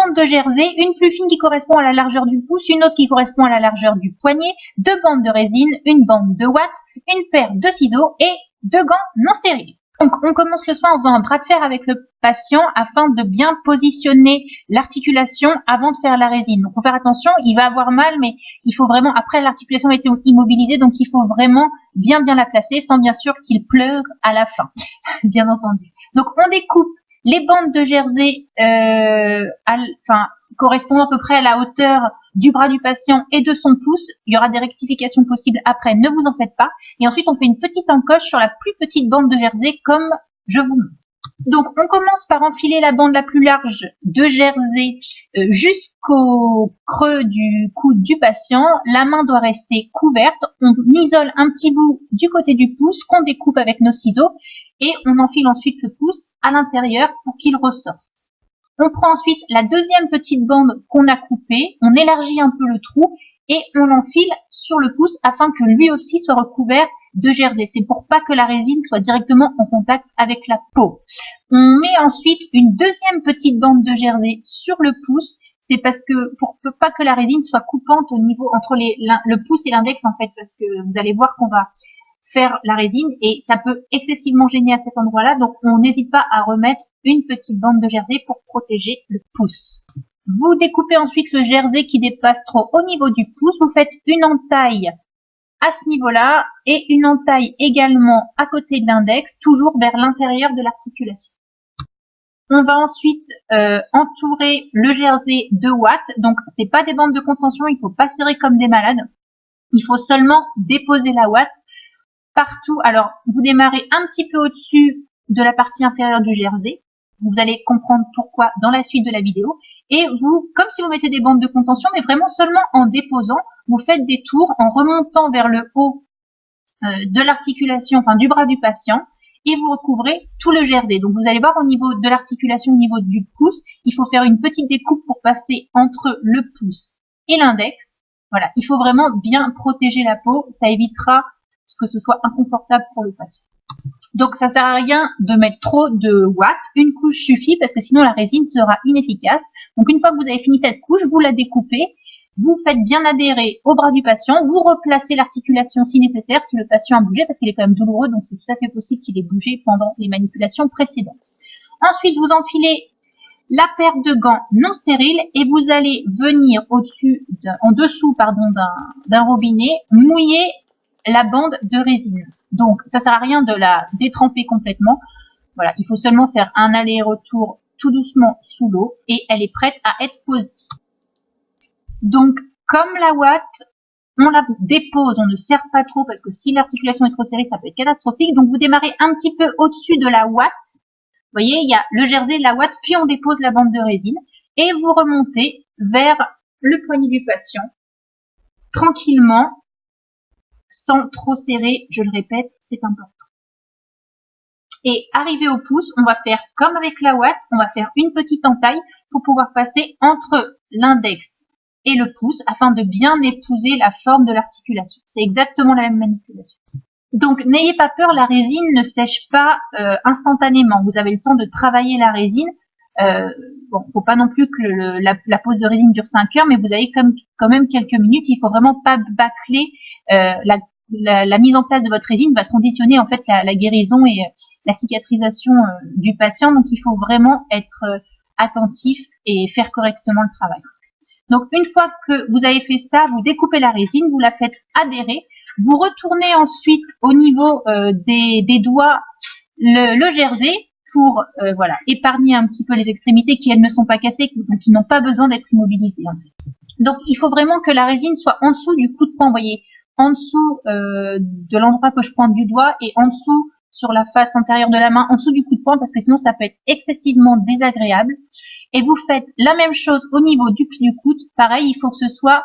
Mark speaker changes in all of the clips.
Speaker 1: bandes de jersey, une plus fine qui correspond à la largeur du pouce, une autre qui correspond à la largeur du poignet, 2 bandes de résine, une bande de ouate, une paire de ciseaux et 2 gants non stériles. Donc, on commence le soin en faisant un bras de fer avec le patient afin de bien positionner l'articulation avant de faire la résine. Donc, faut faire attention, il va avoir mal, mais il faut vraiment, après l'articulation a été immobilisée, donc il faut vraiment bien la placer sans bien sûr qu'il pleure à la fin, bien entendu. Donc, on découpe les bandes de jersey, correspondant à peu près à la hauteur du bras du patient et de son pouce. Il y aura des rectifications possibles après, ne vous en faites pas. Et ensuite, on fait une petite encoche sur la plus petite bande de jersey comme je vous montre. Donc, on commence par enfiler la bande la plus large de jersey jusqu'au creux du coude du patient. La main doit rester couverte. On isole un petit bout du côté du pouce qu'on découpe avec nos ciseaux et on enfile ensuite le pouce à l'intérieur pour qu'il ressorte. On prend ensuite la deuxième petite bande qu'on a coupée, on élargit un peu le trou et on l'enfile sur le pouce afin que lui aussi soit recouvert de jersey. C'est pour pas que la résine soit directement en contact avec la peau. On met ensuite une deuxième petite bande de jersey sur le pouce. C'est parce que pour pas que la résine soit coupante au niveau entre le pouce et l'index en fait, parce que vous allez voir qu'on va faire la résine et ça peut excessivement gêner à cet endroit-là. Donc, on n'hésite pas à remettre une petite bande de jersey pour protéger le pouce. Vous découpez ensuite le jersey qui dépasse trop au niveau du pouce. Vous faites une entaille à ce niveau-là et une entaille également à côté de l'index, toujours vers l'intérieur de l'articulation. On va ensuite entourer le jersey de ouate. Donc, c'est pas des bandes de contention, il faut pas serrer comme des malades. Il faut seulement déposer la ouate partout. Alors, vous démarrez un petit peu au-dessus de la partie inférieure du jersey. Vous allez comprendre pourquoi dans la suite de la vidéo. Et vous, comme si vous mettez des bandes de contention, mais vraiment seulement en déposant, vous faites des tours en remontant vers le haut de l'articulation, enfin du bras du patient, et vous recouvrez tout le jersey. Donc, vous allez voir au niveau de l'articulation, au niveau du pouce, il faut faire une petite découpe pour passer entre le pouce et l'index. Voilà, il faut vraiment bien protéger la peau. Ça évitera que ce soit inconfortable pour le patient. Donc, ça sert à rien de mettre trop de ouate. Une couche suffit parce que sinon la résine sera inefficace. Donc, une fois que vous avez fini cette couche, vous la découpez. Vous faites bien adhérer au bras du patient. Vous replacez l'articulation si nécessaire, si le patient a bougé, parce qu'il est quand même douloureux. Donc, c'est tout à fait possible qu'il ait bougé pendant les manipulations précédentes. Ensuite, vous enfilez la paire de gants non stériles et vous allez venir en dessous d'un robinet, mouiller la bande de résine. Donc, ça sert à rien de la détremper complètement. Voilà, il faut seulement faire un aller-retour tout doucement sous l'eau et elle est prête à être posée. Donc, comme la ouate, on la dépose, on ne serre pas trop parce que si l'articulation est trop serrée, ça peut être catastrophique. Donc, vous démarrez un petit peu au-dessus de la ouate. Vous voyez, il y a le jersey, la ouate, puis on dépose la bande de résine et vous remontez vers le poignet du patient tranquillement, sans trop serrer, je le répète, c'est important. Et arrivé au pouce, on va faire comme avec la ouate, on va faire une petite entaille pour pouvoir passer entre l'index et le pouce afin de bien épouser la forme de l'articulation. C'est exactement la même manipulation. Donc, n'ayez pas peur, la résine ne sèche pas instantanément. Vous avez le temps de travailler la résine. Bon, faut pas non plus que la pose de résine dure 5 heures, mais vous avez quand même quelques minutes. Il faut vraiment pas bâcler. La mise en place de votre résine va conditionner en fait la guérison et la cicatrisation du patient. Donc, il faut vraiment être attentif et faire correctement le travail. Donc, une fois que vous avez fait ça, vous découpez la résine, vous la faites adhérer. Vous retournez ensuite au niveau des doigts le jersey pour voilà, épargner un petit peu les extrémités qui, elles, ne sont pas cassées, donc qui n'ont pas besoin d'être immobilisées. En fait. Donc, il faut vraiment que la résine soit en dessous du coup de poing, vous voyez, en dessous de l'endroit que je pointe du doigt et en dessous sur la face antérieure de la main, en dessous du coup de poing, parce que sinon, ça peut être excessivement désagréable. Et vous faites la même chose au niveau du pli du coude. Pareil, il faut que ce soit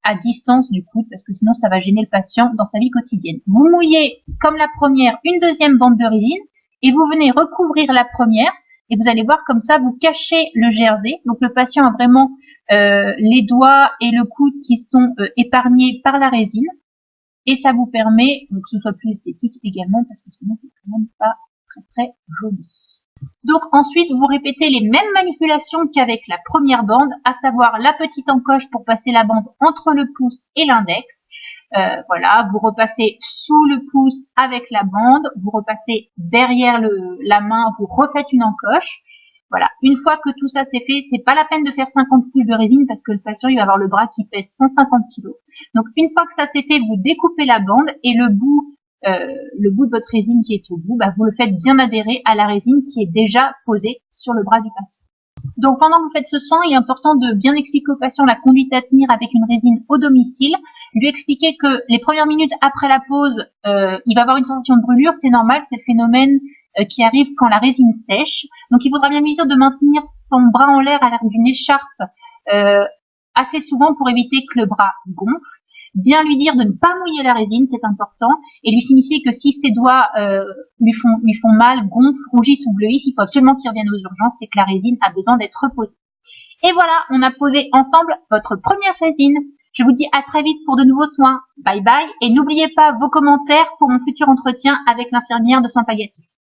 Speaker 1: à distance du coude, parce que sinon, ça va gêner le patient dans sa vie quotidienne. Vous mouillez, comme la première, une deuxième bande de résine, et vous venez recouvrir la première, et vous allez voir comme ça, vous cachez le jersey. Donc, le patient a vraiment les doigts et le coude qui sont épargnés par la résine, et ça vous permet que ce soit plus esthétique également, parce que sinon, c'est quand même pas très, très joli. Donc ensuite, vous répétez les mêmes manipulations qu'avec la première bande, à savoir la petite encoche pour passer la bande entre le pouce et l'index. Voilà, vous repassez sous le pouce avec la bande, vous repassez derrière la main, vous refaites une encoche. Voilà, une fois que tout ça c'est fait, c'est pas la peine de faire 50 couches de résine parce que le patient il va avoir le bras qui pèse 150 kg. Donc une fois que ça c'est fait, vous découpez la bande et le bout de votre résine qui est au bout, vous le faites bien adhérer à la résine qui est déjà posée sur le bras du patient. Donc pendant que vous faites ce soin, il est important de bien expliquer au patient la conduite à tenir avec une résine au domicile, lui expliquer que les premières minutes après la pose, il va avoir une sensation de brûlure, c'est normal, c'est le phénomène qui arrive quand la résine sèche. Donc il faudra bien lui dire de maintenir son bras en l'air à l'air d'une écharpe assez souvent pour éviter que le bras gonfle. Bien lui dire de ne pas mouiller la résine, c'est important, et lui signifier que si ses doigts lui font mal, gonflent, rougissent ou bleuissent, il faut absolument qu'il revienne aux urgences, c'est que la résine a besoin d'être reposée. Et voilà, on a posé ensemble votre première résine. Je vous dis à très vite pour de nouveaux soins. Bye bye, et n'oubliez pas vos commentaires pour mon futur entretien avec l'infirmière de soins palliatifs.